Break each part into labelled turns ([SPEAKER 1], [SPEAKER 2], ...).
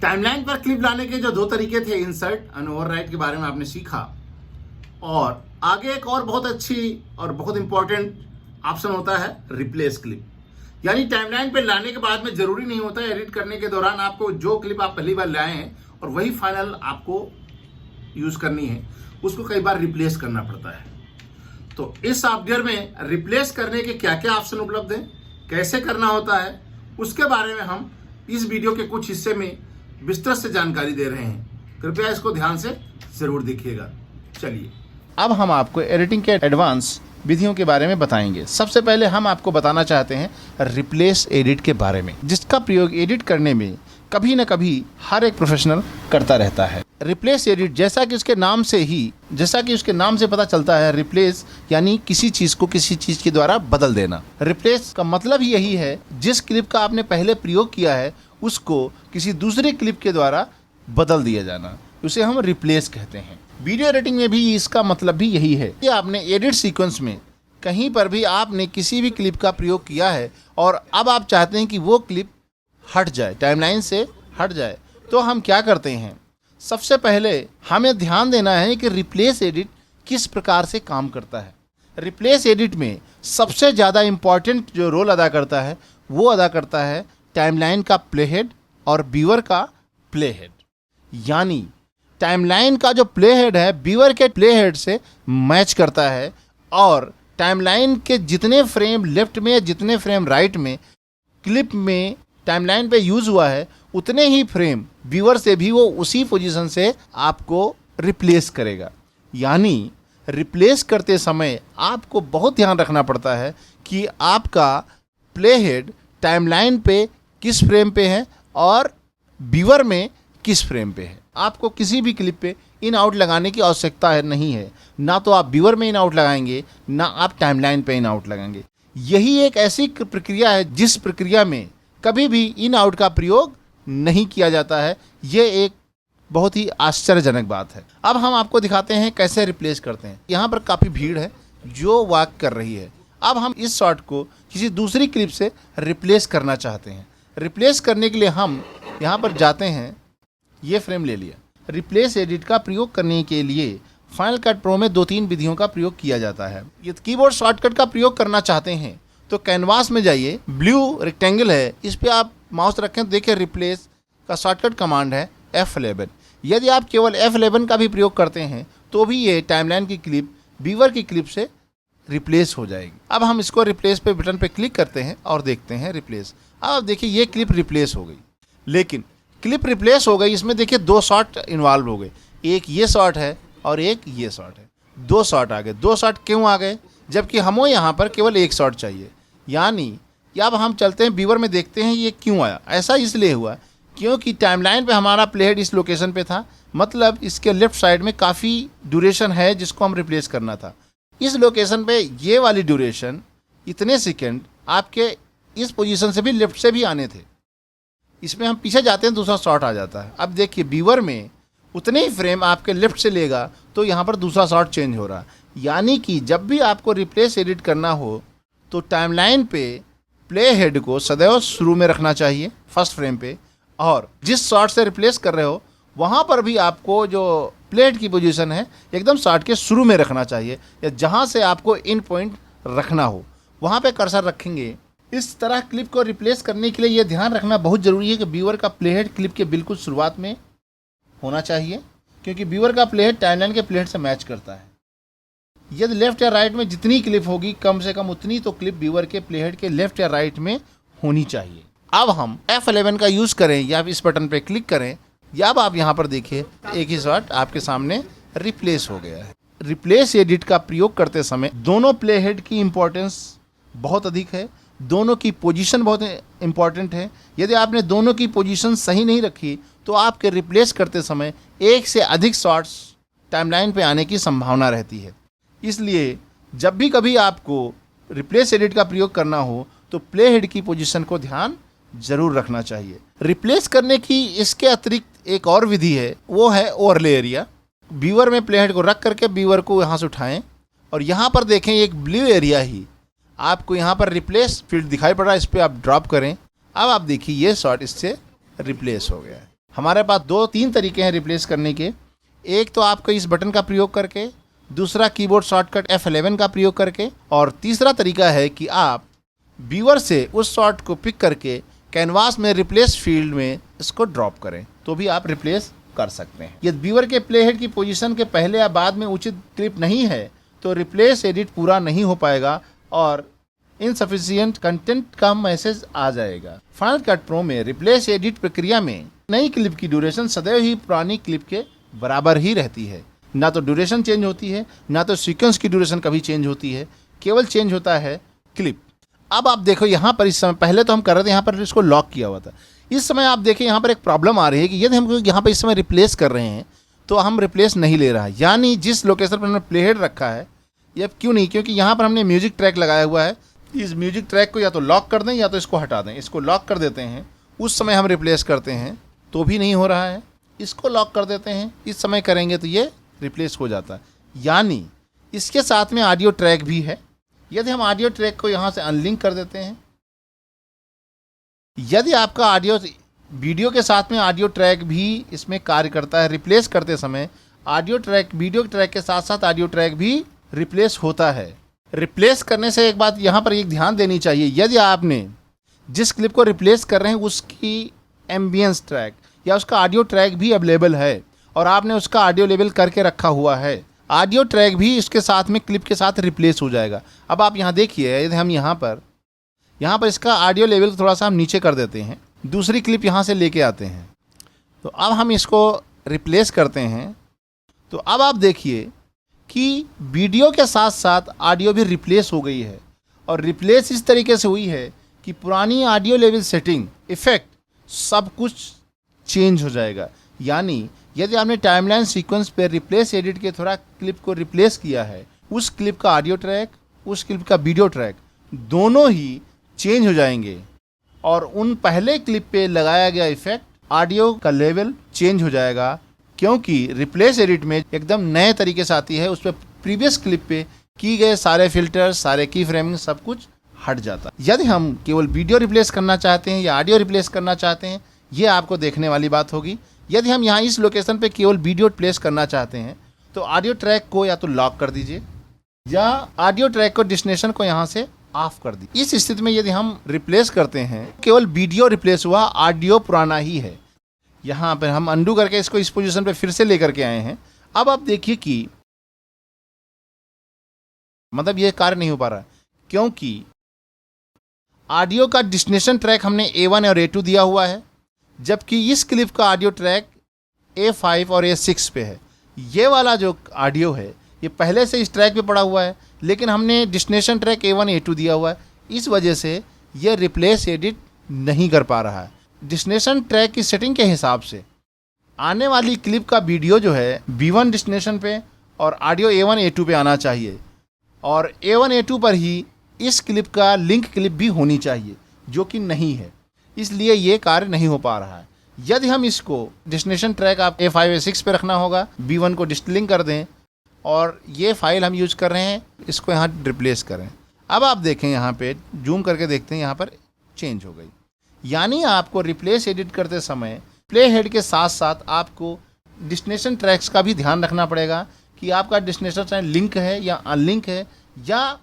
[SPEAKER 1] Timeline पर clip लाने के जो दो तरीके थे, इंसर्ट एंड ओवरराइट के बारे में आपने सीखा, और आगे एक और बहुत अच्छी और बहुत इंपॉर्टेंट ऑप्शन होता है रिप्लेस क्लिप। यानी टाइमलाइन पे लाने के बाद में जरूरी नहीं होता है एडिट करने के दौरान आपको जो क्लिप आप पहली बार लाए हैं और वही फाइनल आपको यूज करनी है, उसको कई बार रिप्लेस करना पड़ता है। तो इस सॉफ्टवेयर में रिप्लेस करने के क्या क्या ऑप्शन उपलब्ध हैं, कैसे करना होता है, उसके बारे में हम इस वीडियो के कुछ हिस्से में विस्तृत से जानकारी दे रहे हैं। कृपया इसको ध्यान से जरूर देखिएगा। चलिए
[SPEAKER 2] अब हम आपको एडिटिंग के एडवांस विधियों के बारे में बताएंगे। सबसे पहले हम आपको बताना चाहते हैं रिप्लेस एडिट के बारे में, जिसका प्रयोग एडिट करने में कभी न कभी हर एक प्रोफेशनल करता रहता है। रिप्लेस एडिट जैसा कि उसके नाम से पता चलता है, रिप्लेस यानी किसी चीज़ को किसी चीज़ के द्वारा बदल देना। रिप्लेस का मतलब ही यही है, जिस क्लिप का आपने पहले प्रयोग किया है उसको किसी दूसरे क्लिप के द्वारा बदल दिया जाना, उसे हम रिप्लेस कहते हैं। वीडियो एडिटिंग में भी इसका मतलब भी यही है कि आपने एडिट सीक्वेंस में कहीं पर भी आपने किसी भी क्लिप का प्रयोग किया है और अब आप चाहते हैं कि वो क्लिप हट जाए, टाइमलाइन से हट जाए, तो हम क्या करते हैं, सबसे पहले हमें ध्यान देना है कि रिप्लेस एडिट किस प्रकार से काम करता है। रिप्लेस एडिट में सबसे ज़्यादा इम्पॉर्टेंट जो रोल अदा करता है वो अदा करता है टाइमलाइन का प्लेहेड और व्यूअर का प्लेहेड। यानी टाइमलाइन का जो प्लेहेड है व्यूअर के प्लेहेड से मैच करता है, और टाइमलाइन के जितने फ्रेम लेफ्ट में जितने फ्रेम राइट में क्लिप में टाइमलाइन पे यूज़ हुआ है उतने ही फ्रेम व्यूअर से भी वो उसी पोजीशन से आपको रिप्लेस करेगा। यानी रिप्लेस करते समय आपको बहुत ध्यान रखना पड़ता है कि आपका प्लेहेड टाइमलाइन पे किस फ्रेम पे है और व्यूअर में किस फ्रेम पे है। आपको किसी भी क्लिप पे इन आउट लगाने की आवश्यकता है नहीं है, ना तो आप व्यूअर में इन आउट लगाएंगे ना आप टाइमलाइन पे इन आउट लगाएंगे। यही एक ऐसी प्रक्रिया है जिस प्रक्रिया में कभी भी इन आउट का प्रयोग नहीं किया जाता है। ये एक बहुत ही आश्चर्यजनक बात है। अब हम आपको दिखाते हैं कैसे रिप्लेस करते हैं। यहाँ पर काफ़ी भीड़ है जो वॉक कर रही है। अब हम इस शॉट को किसी दूसरी क्लिप से रिप्लेस करना चाहते हैं। रिप्लेस करने के लिए हम यहाँ पर जाते हैं, ये फ्रेम ले लिया। रिप्लेस एडिट का प्रयोग करने के लिए फाइनल कट प्रो में 2-3 विधियों का प्रयोग किया जाता है। ये कीबोर्ड शॉर्टकट का प्रयोग करना चाहते हैं तो कैनवास में जाइए, ब्लू रेक्टेंगल है, इस पर आप माउस रखें तो देखिए रिप्लेस का शॉर्टकट कमांड है F11। यदि आप केवल F11 का भी प्रयोग करते हैं तो भी ये टाइमलाइन की क्लिप व्यूअर की क्लिप से रिप्लेस हो जाएगी। अब हम इसको रिप्लेस पे बटन पे क्लिक करते हैं और देखते हैं रिप्लेस। अब देखिए ये क्लिप रिप्लेस हो गई, लेकिन क्लिप रिप्लेस हो गई, इसमें देखिए 2 शॉट इन्वॉल्व हो गए, एक ये शॉट है और एक ये शॉट है। 2 शॉट आ गए। 2 शॉट क्यों आ गए, जबकि हमें यहाँ पर केवल 1 शॉट चाहिए। यानी कि अब हम चलते हैं व्यूअर में, देखते हैं ये क्यों आया। ऐसा इसलिए हुआ क्योंकि टाइमलाइन पे हमारा प्लेहेड इस लोकेशन पे था, मतलब इसके लेफ्ट साइड में काफ़ी ड्यूरेशन है जिसको हम रिप्लेस करना था। इस लोकेशन पे ये वाली ड्यूरेशन इतने सेकेंड आपके इस पोजीशन से भी लेफ्ट से भी आने थे। इसमें हम पीछे जाते हैं, दूसरा शॉट आ जाता है। अब देखिए व्यूअर में उतने ही फ्रेम आपके लेफ्ट से लेगा तो यहाँ पर दूसरा शॉट चेंज हो रहा है। यानी कि जब भी आपको रिप्लेस एडिट करना हो तो टाइमलाइन पे प्ले हेड को सदैव शुरू में रखना चाहिए, फर्स्ट फ्रेम पे, और जिस शॉट से रिप्लेस कर रहे हो वहाँ पर भी आपको जो प्ले हेड की पोजीशन है एकदम शॉट के शुरू में रखना चाहिए, या जहाँ से आपको इन पॉइंट रखना हो वहाँ पे कर्सर रखेंगे। इस तरह क्लिप को रिप्लेस करने के लिए ये ध्यान रखना बहुत ज़रूरी है कि व्यूअर का प्लेहेड क्लिप के बिल्कुल शुरुआत में होना चाहिए, क्योंकि व्यूअर का प्लेहेड टाइमलाइन के प्लेहेड से मैच करता है। यदि लेफ्ट या राइट में जितनी क्लिप होगी कम से कम उतनी तो क्लिप व्यूअर के प्लेहेड के लेफ्ट या राइट में होनी चाहिए। अब हम F11 का यूज़ करें या इस बटन पर क्लिक करें, या अब आप यहाँ पर देखिए एक ही शॉट आपके सामने रिप्लेस हो गया है। रिप्लेस एडिट का प्रयोग करते समय दोनों प्लेहेड की इम्पोर्टेंस बहुत अधिक है, दोनों की पोजीशन बहुत इम्पॉर्टेंट है। यदि आपने दोनों की पोजीशन सही नहीं रखी तो आपके रिप्लेस करते समय एक से अधिक शॉट्स टाइमलाइन पे आने की संभावना रहती है। इसलिए जब भी कभी आपको रिप्लेस एडिट का प्रयोग करना हो तो प्ले हेड की पोजीशन को ध्यान जरूर रखना चाहिए। रिप्लेस करने की इसके अतिरिक्त एक और विधि है, वो है ओवरले एरिया। व्यूअर में प्ले हेड को रख करके व्यूअर को यहाँ से उठाएं और यहाँ पर देखें एक ब्लू एरिया ही आपको यहाँ पर रिप्लेस फील्ड दिखाई पड़ रहा है, इस पर आप ड्रॉप करें। अब आप देखिए ये शॉट इससे रिप्लेस हो गया है। हमारे पास 2-3 तरीके हैं रिप्लेस करने के। एक तो आपको इस बटन का प्रयोग करके, दूसरा कीबोर्ड शॉर्टकट F11 का प्रयोग करके, और तीसरा तरीका है कि आप व्यूअर से उस शॉट को पिक करके कैनवास में रिप्लेस फील्ड में इसको ड्रॉप करें, तो भी आप रिप्लेस कर सकते हैं। यदि व्यूअर के प्लेहेड की पोजीशन के पहले या बाद में उचित क्लिप नहीं है तो रिप्लेस एडिट पूरा नहीं हो पाएगा और इनसफिशिएंट कंटेंट का मैसेज आ जाएगा। फाइनल कट प्रो में रिप्लेस एडिट प्रक्रिया में नई क्लिप की ड्यूरेशन सदैव ही पुरानी क्लिप के बराबर ही रहती है। ना तो ड्यूरेशन चेंज होती है, ना तो सीक्वेंस की ड्यूरेशन कभी चेंज होती है, केवल चेंज होता है क्लिप। अब आप देखो यहाँ पर, इस समय पहले तो हम कर रहे थे यहाँ पर इसको लॉक किया हुआ था। इस समय आप देखिए यहाँ पर एक प्रॉब्लम आ रही है कि यदि हम यहाँ पर इस समय रिप्लेस कर रहे हैं तो हम रिप्लेस नहीं ले रहा है, यानी जिस लोकेशन पर हमने प्लेहेड रखा है यह क्यों नहीं, क्योंकि यहाँ पर हमने म्यूजिक ट्रैक लगाया हुआ है। इस म्यूजिक ट्रैक को या तो लॉक कर दें या तो इसको हटा दें। इसको लॉक कर देते हैं, उस समय हम रिप्लेस करते हैं तो भी नहीं हो रहा है। इसको लॉक कर देते हैं, इस समय करेंगे तो ये रिप्लेस हो जाता है। यानी इसके साथ में ऑडियो ट्रैक भी है। यदि हम ऑडियो ट्रैक को यहाँ से अनलिंक कर देते हैं, यदि आपका ऑडियो वीडियो के साथ में ऑडियो ट्रैक भी इसमें कार्य करता है, रिप्लेस करते समय ऑडियो ट्रैक वीडियो ट्रैक के साथ साथ ऑडियो ट्रैक भी रिप्लेस होता है। रिप्लेस करने से एक बात यहाँ पर एक ध्यान देनी चाहिए, यदि आपने जिस क्लिप को रिप्लेस कर रहे हैं उसकी एम्बियंस ट्रैक या उसका ऑडियो ट्रैक भी अवेलेबल है और आपने उसका ऑडियो लेवल करके रखा हुआ है, ऑडियो ट्रैक भी इसके साथ में क्लिप के साथ रिप्लेस हो जाएगा। अब आप यहाँ देखिए, यदि हम यहाँ पर इसका ऑडियो लेवल थोड़ा सा हम नीचे कर देते हैं, दूसरी क्लिप यहाँ से लेके आते हैं, तो अब हम इसको रिप्लेस करते हैं, तो अब आप देखिए कि वीडियो के साथ साथ ऑडियो भी रिप्लेस हो गई है। और रिप्लेस इस तरीके से हुई है कि पुरानी ऑडियो लेवल सेटिंग, इफ़ेक्ट सब कुछ चेंज हो जाएगा। यानी यदि आपने टाइमलाइन सीक्वेंस पर रिप्लेस एडिट के थोड़ा क्लिप को रिप्लेस किया है, उस क्लिप का ऑडियो ट्रैक, उस क्लिप का वीडियो ट्रैक दोनों ही चेंज हो जाएंगे और उन पहले क्लिप पे लगाया गया इफेक्ट, ऑडियो का लेवल चेंज हो जाएगा, क्योंकि रिप्लेस एडिट में एकदम नए तरीके से आती है। उस पर प्रीवियस क्लिप पे की गए सारे फिल्टर, सारे की फ्रेमिंग सब कुछ हट जाता है। यदि हम केवल वीडियो रिप्लेस करना चाहते हैं या ऑडियो रिप्लेस करना चाहते हैं, ये आपको देखने वाली बात होगी। यदि हम यहाँ इस लोकेशन पे केवल वीडियो रिप्लेस करना चाहते हैं तो ऑडियो ट्रैक को या तो लॉक कर दीजिए या ऑडियो ट्रैक को डेस्टिनेशन को यहाँ से ऑफ कर दी। इस स्थिति में यदि हम रिप्लेस करते हैं, केवल वीडियो रिप्लेस हुआ, ऑडियो पुराना ही है। यहाँ पर हम अंडू करके इसको इस पोजीशन पे फिर से लेकर के आए हैं। अब आप देखिए कि मतलब ये कार्य नहीं हो पा रहा, क्योंकि ऑडियो का डेस्टिनेशन ट्रैक हमने A1 और A2 दिया हुआ है, जबकि इस क्लिप का ऑडियो ट्रैक A5 और A6 पे है। ये वाला जो ऑडियो है ये पहले से इस ट्रैक पे पड़ा हुआ है, लेकिन हमने डेस्टिनेशन ट्रैक A1 A2 दिया हुआ है। इस वजह से ये रिप्लेस एडिट नहीं कर पा रहा है। डेस्टिनेशन ट्रैक की सेटिंग के हिसाब से आने वाली क्लिप का वीडियो जो है B1 डेस्टिनेशन पे और ऑडियो A1 A2 पे आना चाहिए, और A1 A2 पर ही इस क्लिप का लिंक क्लिप भी होनी चाहिए, जो कि नहीं है। इसलिए ये कार्य नहीं हो पा रहा है। यदि हम इसको डेस्टिनेशन ट्रैक आप A5 A6 पे रखना होगा, B1 को डिस्टिलिंग कर दें और ये फाइल हम यूज कर रहे हैं, इसको यहाँ रिप्लेस करें। अब आप देखें यहाँ पे जूम करके देखते हैं, यहाँ पर चेंज हो गई। यानी आपको रिप्लेस एडिट करते समय प्ले हेड के साथ साथ आपको डेस्टिनेशन ट्रैक्स का भी ध्यान रखना पड़ेगा कि आपका डेस्टिनेशन ट्रैक लिंक है या अनलिंक है, या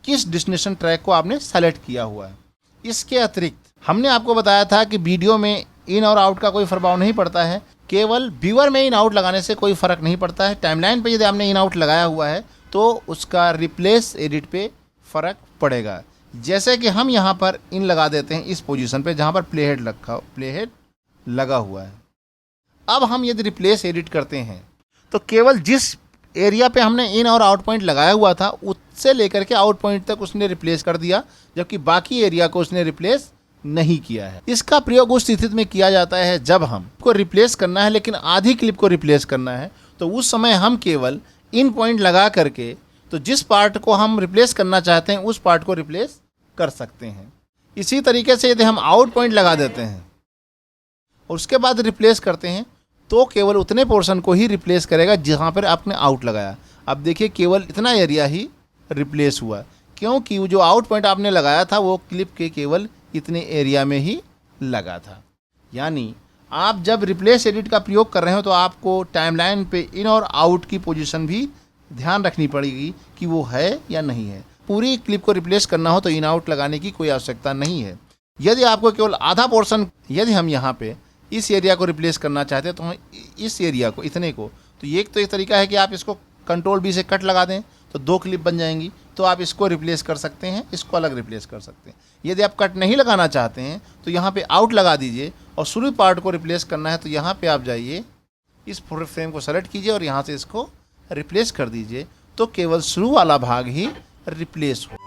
[SPEAKER 2] किस डेस्टिनेशन ट्रैक को आपने सेलेक्ट किया हुआ है। इसके अतिरिक्त हमने आपको बताया था कि वीडियो में इन और आउट का कोई प्रभाव नहीं पड़ता है, केवल व्यूअर में इन आउट लगाने से कोई फ़र्क नहीं पड़ता है। टाइमलाइन पे यदि आपने इन आउट लगाया हुआ है तो उसका रिप्लेस एडिट पे फ़र्क पड़ेगा। जैसे कि हम यहाँ पर इन लगा देते हैं इस पोजीशन पे जहाँ पर प्लेहेड लगा हुआ है। अब हम यदि रिप्लेस एडिट करते हैं तो केवल जिस एरिया पे हमने इन और आउट पॉइंट लगाया हुआ था उससे लेकर के आउट पॉइंट तक उसने रिप्लेस कर दिया, जबकि बाकी एरिया को उसने रिप्लेस नहीं किया है। इसका प्रयोग उस स्थिति में किया जाता है जब हम को रिप्लेस करना है लेकिन आधी क्लिप को रिप्लेस करना है, तो उस समय हम केवल इन पॉइंट लगा करके तो जिस पार्ट को हम रिप्लेस करना चाहते हैं उस पार्ट को रिप्लेस कर सकते हैं। इसी तरीके से यदि हम आउट पॉइंट लगा देते हैं और उसके बाद रिप्लेस करते हैं तो केवल उतने पोर्शन को ही रिप्लेस करेगा जहाँ पर आपने आउट लगाया। अब देखिए केवल इतना एरिया ही रिप्लेस हुआ, क्योंकि जो आउट पॉइंट आपने लगाया था वो क्लिप के केवल इतने एरिया में ही लगा था। यानी आप जब रिप्लेस एडिट का प्रयोग कर रहे हो तो आपको टाइमलाइन पे इन और आउट की पोजीशन भी ध्यान रखनी पड़ेगी कि वो है या नहीं है। पूरी क्लिप को रिप्लेस करना हो तो इन आउट लगाने की कोई आवश्यकता नहीं है। यदि आपको केवल आधा पोर्शन, यदि हम यहाँ पे इस एरिया को रिप्लेस करना चाहते हैं तो हम इस एरिया को, इतने को, तो ये एक तरीका है कि आप इसको Ctrl+B से कट लगा दें तो 2 क्लिप बन जाएंगी। तो आप इसको रिप्लेस कर सकते हैं, इसको अलग रिप्लेस कर सकते हैं। यदि आप कट नहीं लगाना चाहते हैं तो यहाँ पे आउट लगा दीजिए और शुरू पार्ट को रिप्लेस करना है तो यहाँ पे आप जाइए, इस फ्रेम को सेलेक्ट कीजिए और यहाँ से इसको रिप्लेस कर दीजिए तो केवल शुरू वाला भाग ही रिप्लेस हो।